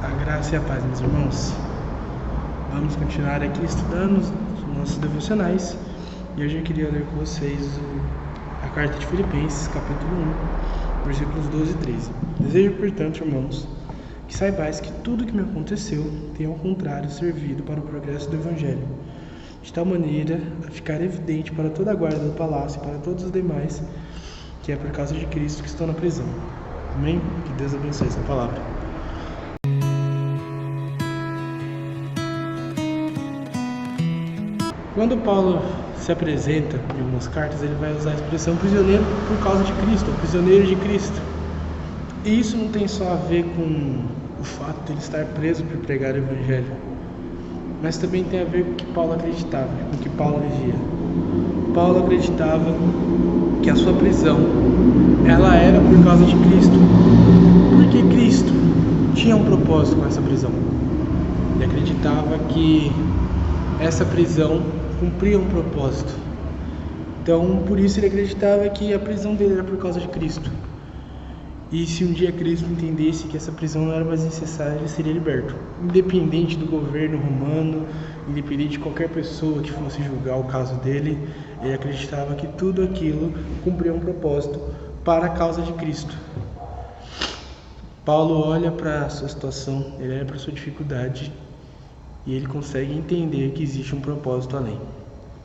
A graça e a paz, meus irmãos. Vamos continuar aqui estudando os nossos devocionais. E hoje eu queria ler com vocês a carta de Filipenses, capítulo 1, versículos 12 e 13. Desejo, portanto, irmãos, que saibais que tudo que me aconteceu tem, ao contrário, servido para o progresso do Evangelho, de tal maneira a ficar evidente para toda a guarda do palácio e para todos os demais que é por causa de Cristo que estão na prisão. Amém? Que Deus abençoe essa palavra. Quando Paulo se apresenta em algumas cartas, ele vai usar a expressão prisioneiro por causa de Cristo, ou prisioneiro de Cristo. E isso não tem só a ver com o fato de ele estar preso por pregar o Evangelho, mas também tem a ver com o que Paulo acreditava, com o que Paulo vivia. Paulo acreditava que a sua prisão, ela era por causa de Cristo, porque Cristo tinha um propósito com essa prisão. Ele acreditava que essa prisão cumpria um propósito. Então, por isso ele acreditava que a prisão dele era por causa de Cristo. E se um dia Cristo entendesse que essa prisão não era mais necessária, ele seria liberto. Independente do governo romano, independente de qualquer pessoa que fosse julgar o caso dele, ele acreditava que tudo aquilo cumpria um propósito para a causa de Cristo. Paulo olha para a sua situação, ele olha para a sua dificuldade, e ele consegue entender que existe um propósito além,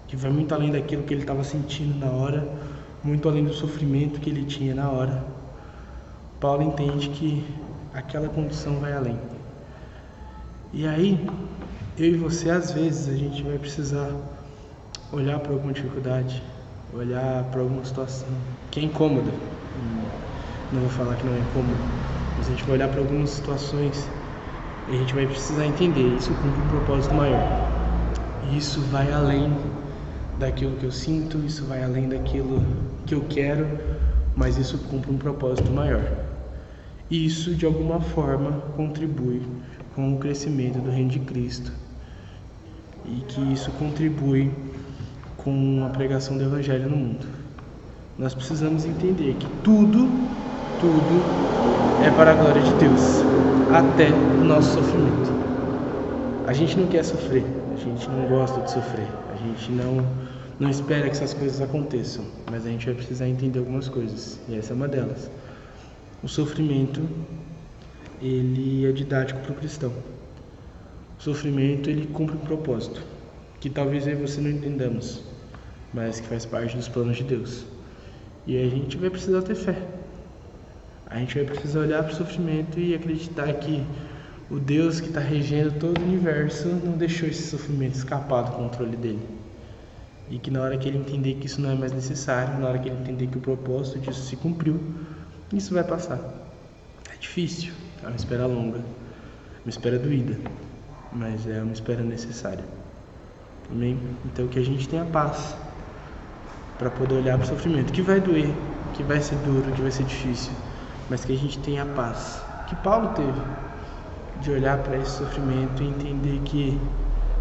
que vai muito além daquilo que ele estava sentindo na hora, muito além do sofrimento que ele tinha na hora. Paulo entende que aquela condição vai além. E aí, eu e você, às vezes, a gente vai precisar olhar para alguma dificuldade, olhar para alguma situação que é incômoda. Não vou falar que não é incômodo, mas a gente vai olhar para algumas situações e a gente vai precisar entender, isso cumpre um propósito maior. Isso vai além daquilo que eu sinto, isso vai além daquilo que eu quero, mas isso cumpre um propósito maior. E isso, de alguma forma, contribui com o crescimento do reino de Cristo. E que isso contribui com a pregação do Evangelho no mundo. Nós precisamos entender que tudo é para a glória de Deus, até o nosso sofrimento. A gente não quer sofrer, a gente não gosta de sofrer, a gente não espera que essas coisas aconteçam, mas a gente vai precisar entender algumas coisas, e essa é uma delas. O sofrimento, ele é didático para o cristão. O sofrimento, ele cumpre um propósito, que talvez eu e você não entendamos, mas que faz parte dos planos de Deus. E aí a gente vai precisar ter fé. A gente vai precisar olhar para o sofrimento e acreditar que o Deus que está regendo todo o universo não deixou esse sofrimento escapar do controle dele. E que na hora que ele entender que isso não é mais necessário, na hora que ele entender que o propósito disso se cumpriu, isso vai passar. É difícil, é uma espera longa, uma espera doída, mas é uma espera necessária. Amém? Então que a gente tenha paz para poder olhar para o sofrimento, que vai doer, que vai ser duro, que vai ser difícil, mas que a gente tenha paz, que Paulo teve, de olhar para esse sofrimento e entender que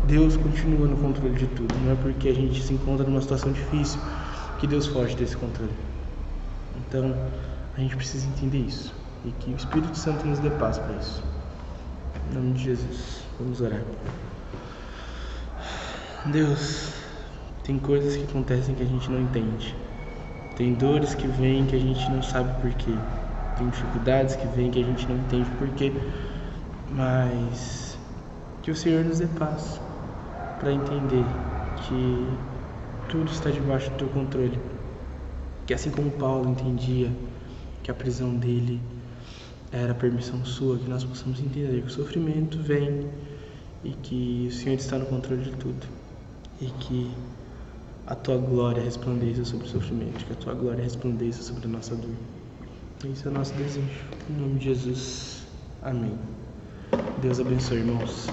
Deus continua no controle de tudo. Não é porque a gente se encontra numa situação difícil que Deus foge desse controle. Então, a gente precisa entender isso e que o Espírito Santo nos dê paz para isso. Em nome de Jesus, vamos orar. Deus, tem coisas que acontecem que a gente não entende. Tem dores que vêm que a gente não sabe porquê. Tem dificuldades que vêm que a gente não entende porquê. Mas que o Senhor nos dê paz para entender que tudo está debaixo do teu controle. Que assim como Paulo entendia que a prisão dele era permissão sua, que nós possamos entender que o sofrimento vem e que o Senhor está no controle de tudo. E que a tua glória resplandeça sobre o sofrimento, que a tua glória resplandeça sobre a nossa dor. Esse é o nosso desejo. Em nome de Jesus. Amém. Deus abençoe, irmãos.